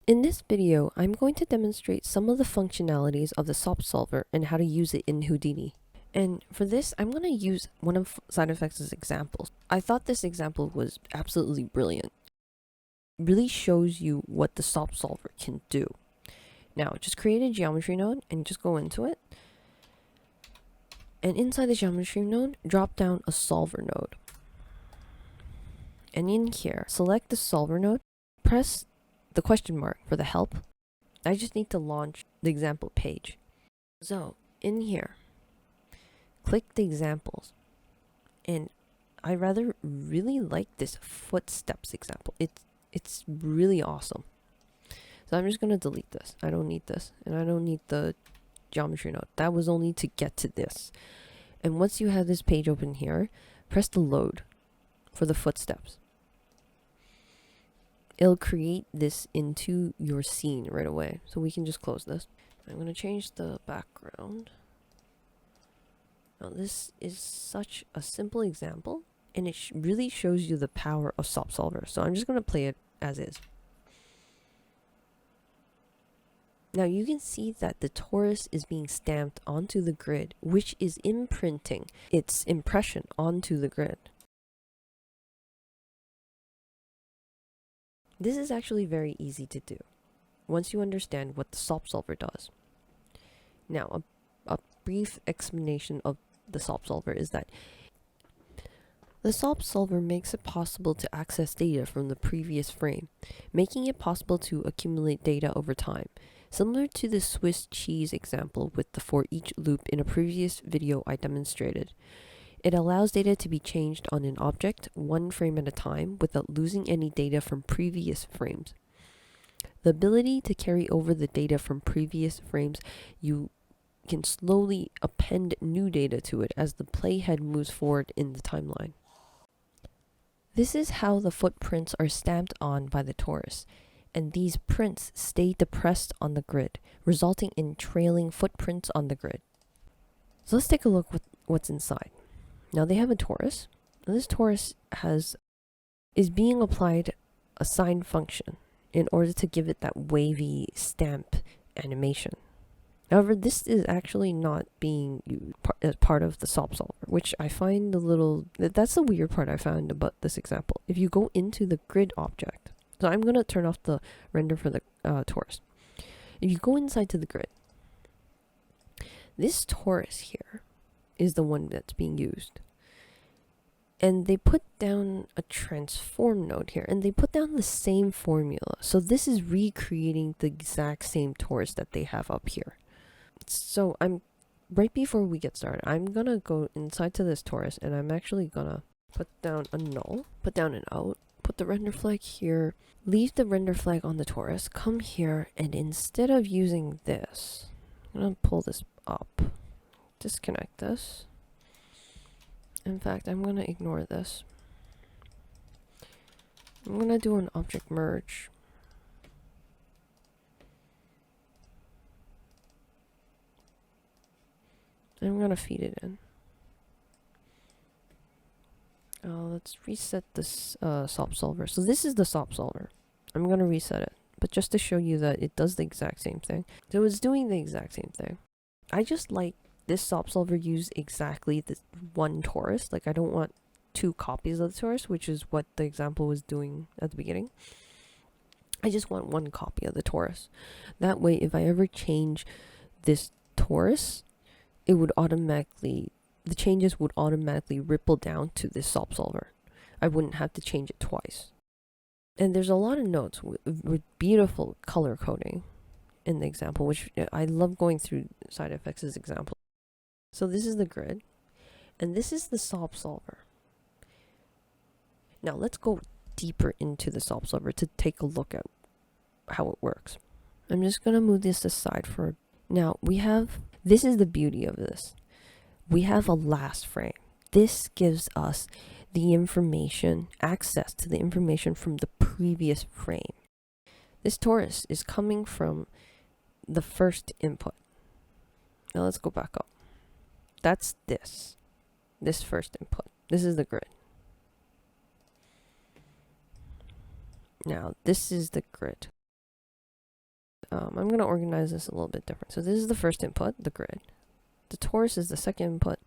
In this video, I'm going to demonstrate some of the functionalities of the SOP solver and how to use it in Houdini. And for this, I'm going to use one of sidefx's examples. I thought this example was absolutely brilliant. It really shows you what the SOP solver can do. Now, just create a geometry node and just go into it. And inside the geometry node, drop down a solver node. And in here, select the solver node, press the question mark for the help. I just need to launch the example page. So in here, click the examples, and I really like this footsteps example. It's really awesome. So I'm just gonna delete this. I don't need this, and I don't need the geometry node. That was only to get to this. And once you have this page open here, press the load for the footsteps. It'll create this into your scene right away. So we can just close this. I'm going to change the background. Now this is such a simple example, and it really shows you the power of SOP Solver. So I'm just going to play it as is. Now you can see that the torus is being stamped onto the grid, which is imprinting its impression onto the grid. This is actually very easy to do once you understand what the SOP solver does. Now, a brief explanation of the SOP solver is that the SOP solver makes it possible to access data from the previous frame, making it possible to accumulate data over time. Similar to the Swiss cheese example with the for each loop in a previous video I demonstrated. It allows data to be changed on an object one frame at a time without losing any data from previous frames. The ability to carry over the data from previous frames, you can slowly append new data to it as the playhead moves forward in the timeline. This is how the footprints are stamped on by the torus, and these prints stay depressed on the grid, resulting in trailing footprints on the grid. So let's take a look at what's inside. Now they have a torus, and this torus is being applied a sine function in order to give it that wavy stamp animation. However, this is actually not being used as part of the SOP solver, which I find that's the weird part I found about this example. If you go into the grid object, so I'm going to turn off the render for the torus. If you go inside to the grid, this torus here is the one that's being used. And they put down a transform node here, and they put down the same formula. So this is recreating the exact same torus that they have up here. So right before we get started, I'm gonna go inside to this torus, and I'm actually gonna put down a null, put down an out, put the render flag here, leave the render flag on the torus, come here, and instead of using this, I'm gonna pull this up. Disconnect this. In fact, I'm going to ignore this. I'm going to do an object merge. I'm going to feed it in. Let's reset this SOP solver. So this is the SOP solver. I'm going to reset it, but just to show you that it does the exact same thing. So it's doing the exact same thing. I just like this SOP solver use exactly this one torus. Like I don't want two copies of the torus, which is what the example was doing at the beginning. I just want one copy of the torus. That way, if I ever change this torus, the changes would automatically ripple down to this SOP solver. I wouldn't have to change it twice. And there's a lot of notes with beautiful color coding in the example, which I love going through sidefx's example. So this is the grid, and this is the SOP solver. Now let's go deeper into the SOP solver to take a look at how it works. I'm just going to move this aside for now. This is the beauty of this. We have a last frame. This gives us the information, access to the information from the previous frame. This torus is coming from the first input. Now let's go back up. That's this first input. This is the grid. Now this is the grid. I'm going to organize this a little bit different. So this is the first input, the grid. The torus is the second input,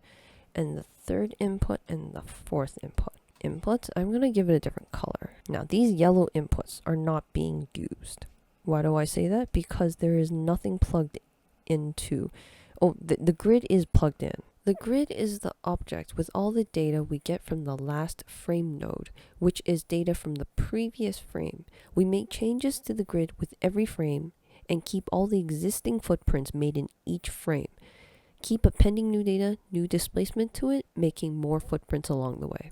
and the third input, and the fourth input. Inputs, I'm going to give it a different color. Now, these yellow inputs are not being used. Why do I say that? Because there is nothing plugged into... Oh, the grid is plugged in. The grid is the object with all the data we get from the last frame node, which is data from the previous frame. We make changes to the grid with every frame and keep all the existing footprints made in each frame. Keep appending new data, new displacement to it, making more footprints along the way.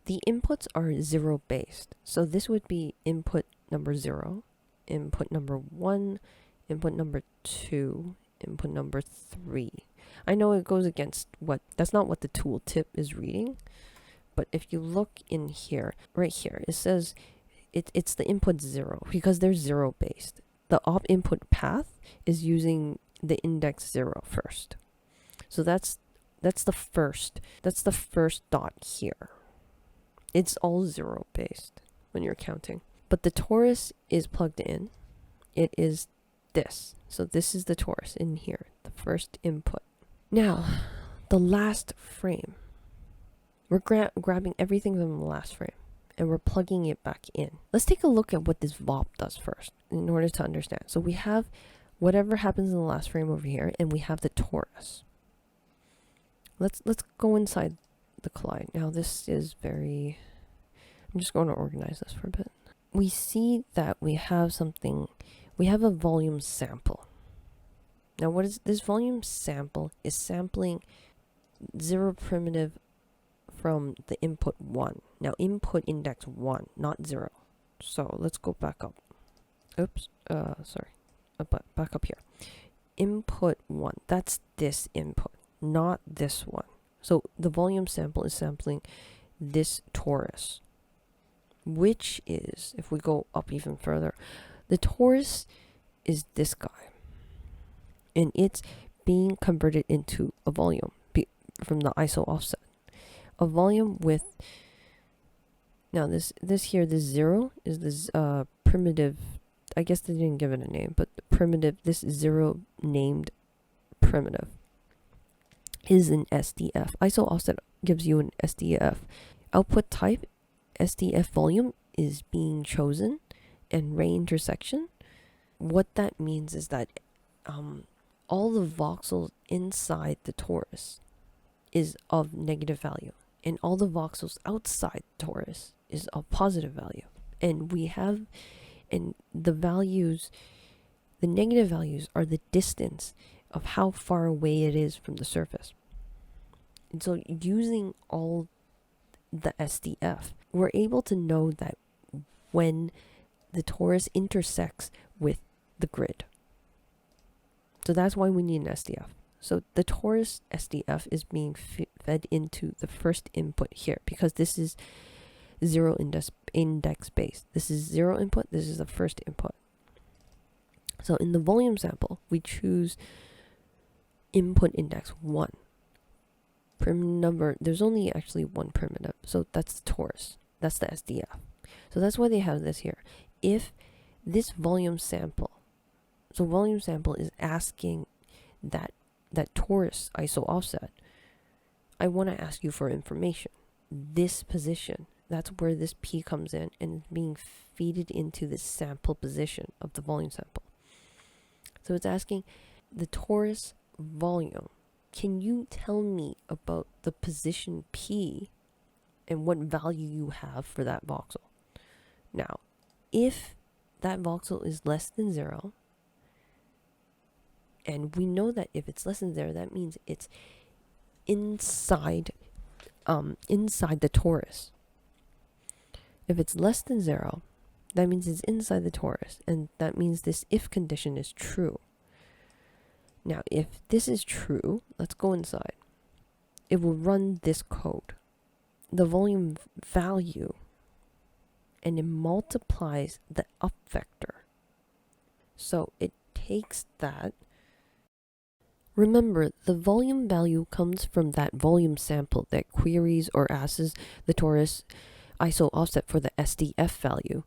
The inputs are zero based. So this would be input number 0, input number 1, input number 2, input number 3. I know it goes against that's not what the tooltip is reading, but if you look in here, right here, it says it's the input 0 because they're zero based. The op input path is using the index 0 first. So that's the first dot here. It's all 0 based when you're counting. But the torus is plugged in. It is this. So this is the torus in here, the first input. Now, the last frame. We're grabbing everything from the last frame and we're plugging it back in. Let's take a look at what this VOP does first in order to understand. So we have whatever happens in the last frame over here, and we have the torus. Let's go inside the collide. Now this is very... I'm just going to organize this for a bit. We see that we have something... We have a volume sample. Now what is this volume sample? Is sampling 0 primitive from the input 1. Now input index 1, not 0. So let's go back up. Oops, sorry. Back up here. Input 1, that's this input, not this one. So the volume sample is sampling this torus, which is, if we go up even further, the torus is this guy. And it's being converted into a volume from the ISO offset. A volume with... Now this 0 is this primitive... I guess they didn't give it a name, but the primitive, this 0 named primitive is an SDF. ISO offset gives you an SDF. Output type, SDF volume is being chosen, and ray intersection. What that means is that all the voxels inside the torus is of negative value, and all the voxels outside the torus is of positive value. And we have... And the values, the negative values are the distance of how far away it is from the surface. And so using all the SDF, we're able to know that when the torus intersects with the grid. So that's why we need an SDF. So the torus SDF is being fed into the first input here, because this is 0 index based. This is 0 input, this is the first input. So in the volume sample, we choose input index 1. Primitive number, there's only actually one primitive, so that's the torus. That's the SDF. So that's why they have this here. If this volume sample, so volume sample is asking that torus ISO offset, I want to ask you for information. This position, that's where this P comes in and is being feeded into the sample position of the volume sample. So it's asking the torus volume, can you tell me about the position P and what value you have for that voxel? Now, if that voxel is less than 0, and we know that if it's less than 0, that means it's inside the torus. If it's less than 0, that means it's inside the torus, and that means this if condition is true. Now, if this is true, let's go inside. It will run this code, the volume value, and it multiplies the up vector. So it takes that. Remember, the volume value comes from that volume sample that queries or asks the torus ISO offset for the SDF value.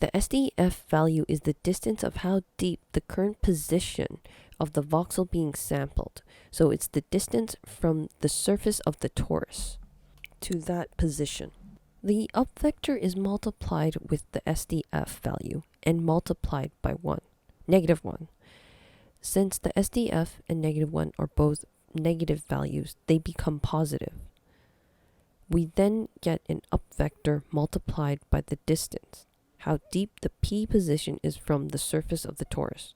The SDF value is the distance of how deep the current position of the voxel being sampled. So it's the distance from the surface of the torus to that position. The up vector is multiplied with the SDF value and multiplied by 1, -1. Since the SDF and -1 are both negative values, they become positive. We then get an up vector multiplied by the distance, how deep the P position is from the surface of the torus.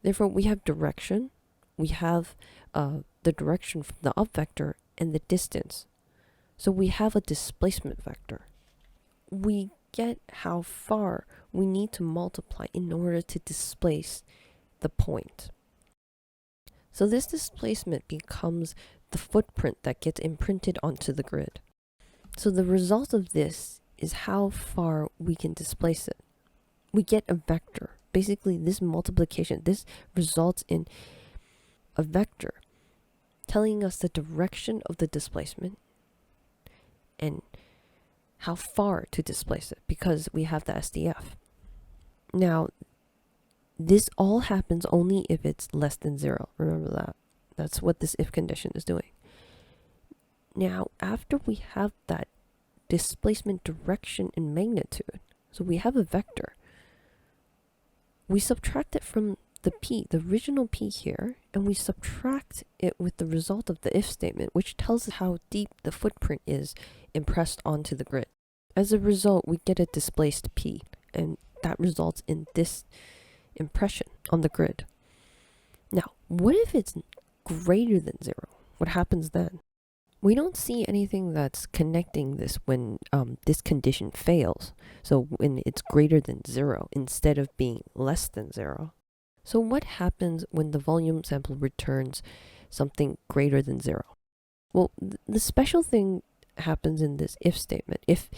Therefore, we have direction, we have the direction from the up vector and the distance. So we have a displacement vector. We get how far we need to multiply in order to displace the point. So this displacement becomes the footprint that gets imprinted onto the grid. So the result of this is how far we can displace it. We get a vector. Basically, this multiplication, this results in a vector telling us the direction of the displacement and how far to displace it because we have the SDF. Now, this all happens only if it's less than 0. Remember that. That's what this if condition is doing. Now, after we have that displacement direction and magnitude, so we have a vector, we subtract it from the P, the original P here, and we subtract it with the result of the if statement, which tells us how deep the footprint is impressed onto the grid. As a result, we get a displaced P, and that results in this impression on the grid. Now, what if it's greater than 0? What happens then? We don't see anything that's connecting this when this condition fails. So when it's greater than 0 instead of being less than 0. So what happens when the volume sample returns something greater than 0? Well, the special thing happens in this if statement. If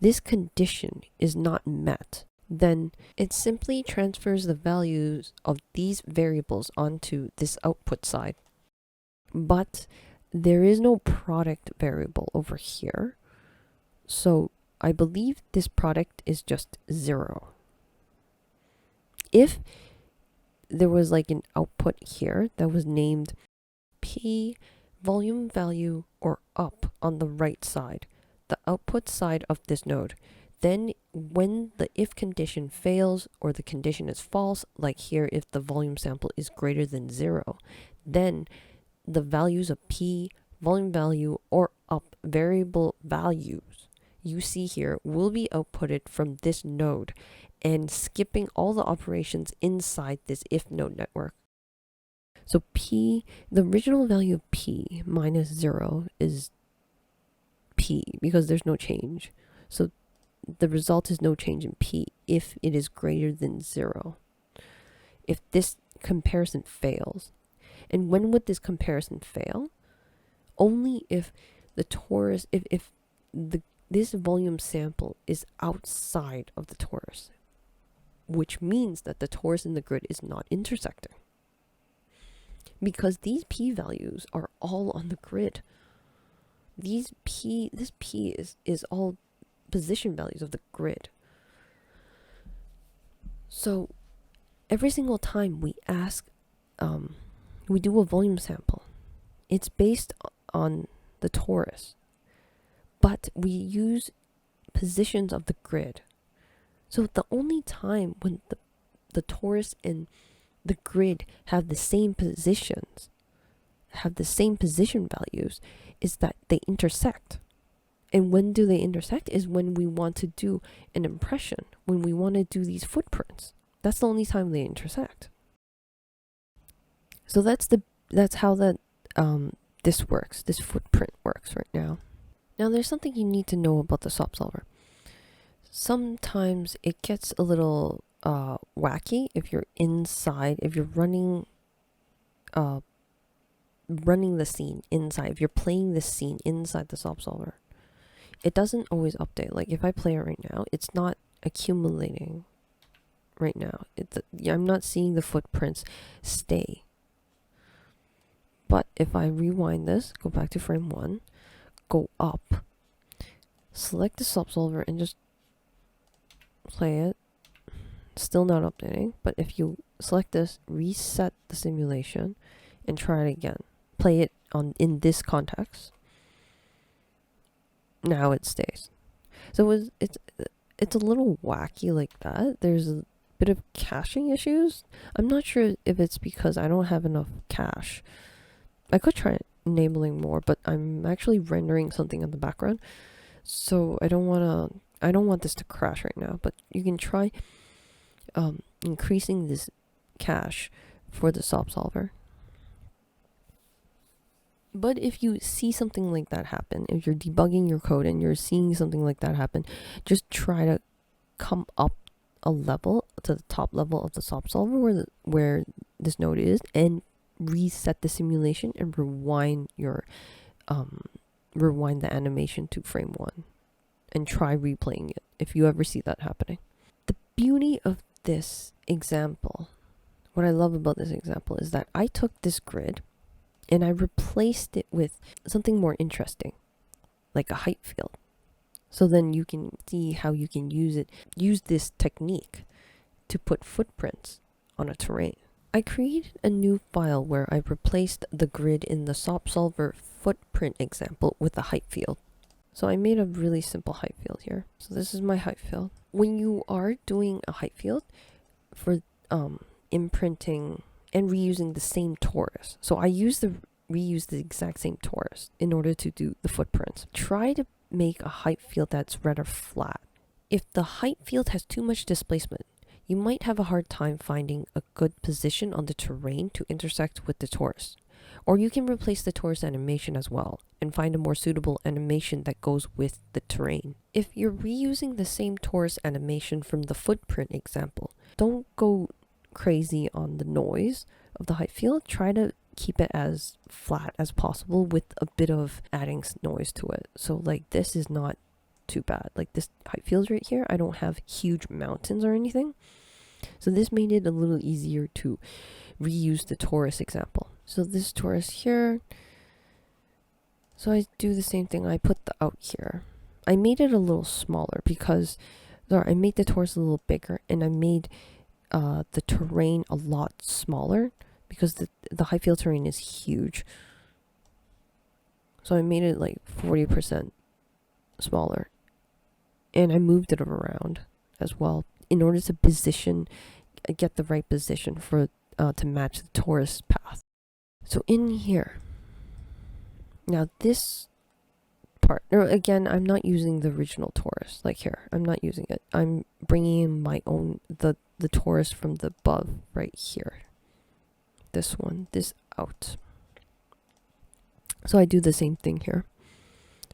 this condition is not met, then it simply transfers the values of these variables onto this output side. But there is no product variable over here. So I believe this product is just 0. If there was like an output here that was named P volume value or up on the right side, the output side of this node, then when the if condition fails or the condition is false, like here if the volume sample is greater than 0, then the values of P, volume value, or up variable values you see here will be outputted from this node and skipping all the operations inside this if node network. So P, the original value of P minus 0 is P because there's no change. So the result is no change in P if it is greater than 0. If this comparison fails. And when would this comparison fail? Only if the torus, if this volume sample is outside of the torus, which means that the torus in the grid is not intersecting. Because these P values are all on the grid. This P is all position values of the grid. So every single time we ask, we do a volume sample, it's based on the torus, but we use positions of the grid. So the only time when the torus and the grid have the same positions, have the same position values, is that they intersect. And when do they intersect is when we want to do an impression, when we want to do these footprints. That's the only time they intersect. So that's how that this works. This footprint works right now. Now there's something you need to know about the SOP solver. Sometimes it gets a little wacky if you're inside, if you're running the scene inside, if you're playing the scene inside the SOP solver. It doesn't always update. Like if I play it right now, it's not accumulating right now. I'm not seeing the footprints stay. But if I rewind this, go back to frame 1, go up, select the SOP solver and just play it. Still not updating, but if you select this, reset the simulation, and try it again, play it on in this context, now it stays. So it's a little wacky like that. There's a bit of caching issues. I'm not sure if it's because I don't have enough cache. I could try enabling more, but I'm actually rendering something in the background, so I don't want this to crash right now. But you can try increasing this cache for the SOP solver. But if you see something like that happen, if you're debugging your code and you're seeing something like that happen, just try to come up a level to the top level of the SOP solver where this node is, and reset the simulation and rewind the animation to frame 1 and try replaying it if you ever see that happening. The beauty of this example, what I love about this example, is that I took this grid and I replaced it with something more interesting, like a height field. So then you can see how you can use this technique to put footprints on a terrain. I created a new file where I replaced the grid in the SOP solver footprint example with a height field. So I made a really simple height field here. So this is my height field. When you are doing a height field for imprinting and reusing the same torus, so I reuse the exact same torus in order to do the footprints. Try to make a height field that's rather flat. If the height field has too much displacement, you might have a hard time finding a good position on the terrain to intersect with the torus. Or you can replace the torus animation as well and find a more suitable animation that goes with the terrain. If you're reusing the same torus animation from the footprint example, don't go crazy on the noise of the height field. Try to keep it as flat as possible with a bit of adding noise to it. So like this is not too bad. Like this height field right here, I don't have huge mountains or anything. So this made it a little easier to reuse the torus example. So this torus here, so I do the same thing. I put the out here. I made it a little smaller because, I made the torus a little bigger, and I made the terrain a lot smaller because the height field terrain is huge. So I made it like 40% smaller, and I moved it around as well in order to get the right position for to match the torus path. So in here, now this part, again, I'm not using the original torus. Like here, I'm not using it. I'm bringing in my own, the torus from the above right here. This one, this out. So I do the same thing here.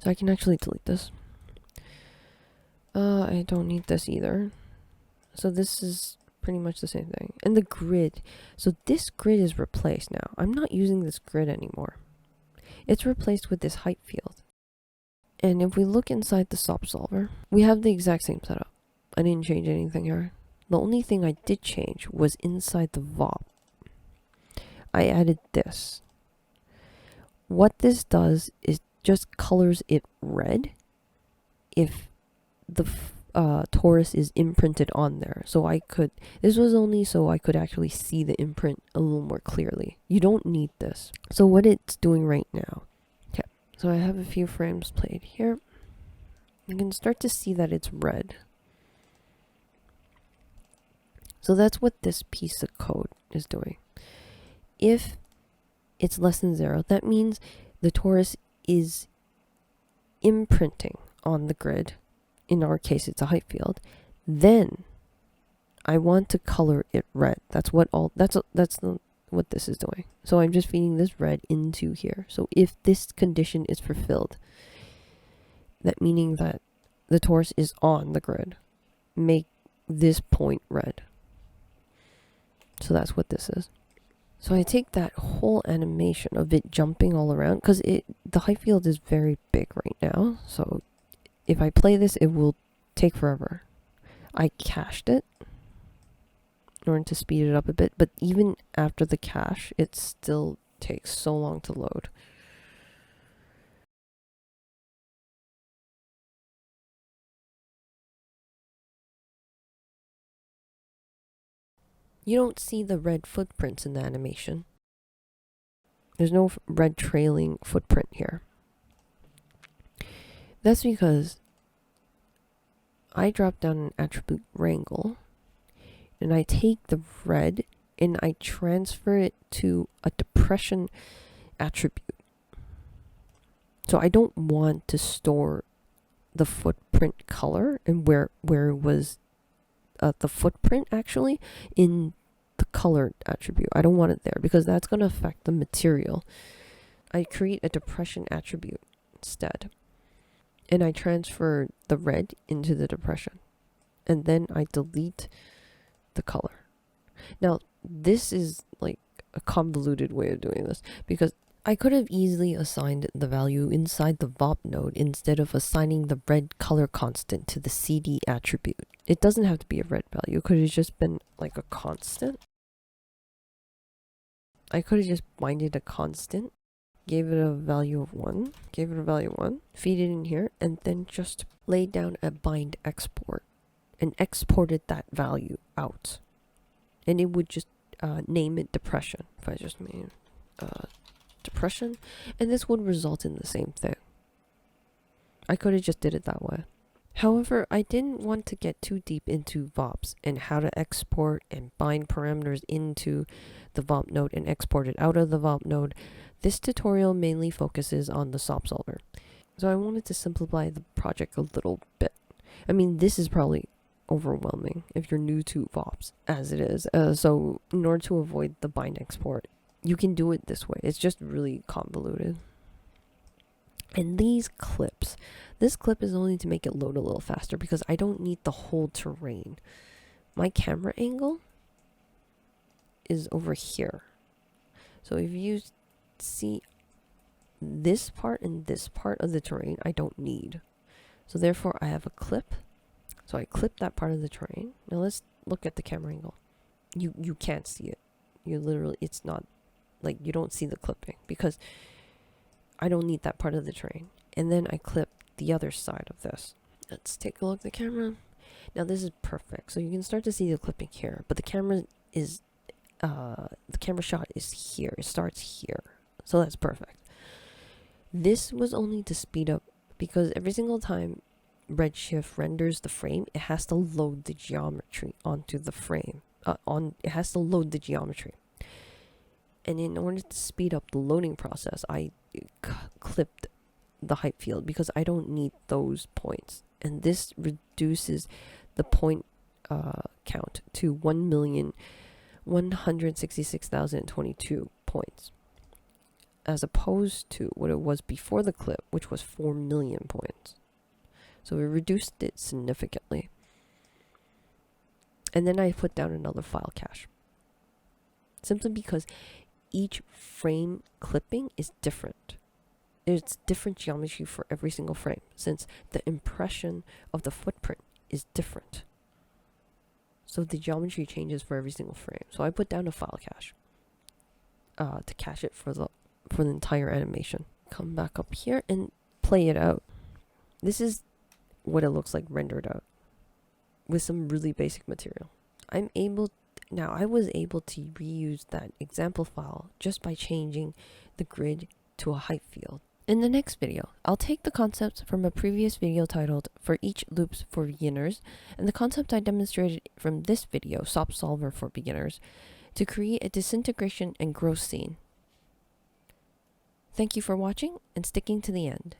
So I can actually delete this. I don't need this either. So this is pretty much the same thing. And the grid. So this grid is replaced now. I'm not using this grid anymore. It's replaced with this height field. And if we look inside the SOP solver, we have the exact same setup. I didn't change anything here. The only thing I did change was inside the VOP. I added this. What this does is just colors it red if the torus is imprinted on there. So this was only so I could actually see the imprint a little more clearly. You don't need this. So what it's doing right now. Okay, so I have a few frames played here. You can start to see that it's red. So that's what this piece of code is doing. If it's less than 0, that means the torus is imprinting on the grid. In our case, it's a height field. Then I want to color it red. That's what this is doing. So I'm just feeding this red into here. So if this condition is fulfilled, that meaning that the torus is on the grid, make this point red. So that's what this is. So I take that whole animation of it jumping all around, because the height field is very big right now. So if I play this, it will take forever. I cached it in order to speed it up a bit, but even after the cache, it still takes so long to load. You don't see the red footprints in the animation. There's no red trailing footprint here. That's because I drop down an attribute wrangle and I take the red and I transfer it to a depression attribute. So I don't want to store the footprint color and where it was the footprint actually in the colored attribute. I don't want it there because that's going to affect the material. I create a depression attribute instead. And I transfer the red into the depression. And then I delete the color. Now, this is like a convoluted way of doing this because I could have easily assigned the value inside the VOP node instead of assigning the red color constant to the CD attribute. It doesn't have to be a red value. It could have just been like a constant. I could have just binded a constant, gave it a value of 1, feed it in here, and then just laid down a bind export and exported that value out. And it would just name it depression. If I just made depression, and this would result in the same thing. I could have just did it that way. However, I didn't want to get too deep into VOPs and how to export and bind parameters into the VOP node and export it out of the VOP node. This tutorial mainly focuses on the SOP solver. So I wanted to simplify the project a little bit. I mean, this is probably overwhelming if you're new to VOPs as it is. So in order to avoid the bind export, you can do it this way. It's just really convoluted. And these clips, this clip is only to make it load a little faster because I don't need the whole terrain. My camera angle is over here. So if you see this part and this part of the terrain, I don't need. So therefore I have a clip. So I clip that part of the terrain. Now let's look at the camera angle. You can't see it. You literally, it's not like you don't see the clipping because I don't need that part of the terrain. And then I clip the other side of this. Let's take a look at the camera. Now this is perfect. So you can start to see the clipping here, but the camera shot is here. It starts here. So that's perfect. This was only to speed up because every single time Redshift renders the frame, it has to load the geometry onto the frame. It has to load the geometry. And in order to speed up the loading process, I clipped the height field because I don't need those points. And this reduces the point count to 1,166,022 points, as opposed to what it was before the clip, which was 4 million points. So we reduced it significantly. And then I put down another file cache. Simply because each frame clipping is different. It's different geometry for every single frame, since the impression of the footprint is different. So the geometry changes for every single frame. So I put down a file cache to cache it for the entire animation. Come back up here and play it out. This is what it looks like rendered out with some really basic material. I was able to reuse that example file just by changing the grid to a height field. In the next video, I'll take the concepts from a previous video titled For Each Loops for Beginners and the concept I demonstrated from this video, SOP Solver for Beginners, to create a disintegration and growth scene. Thank you for watching and sticking to the end.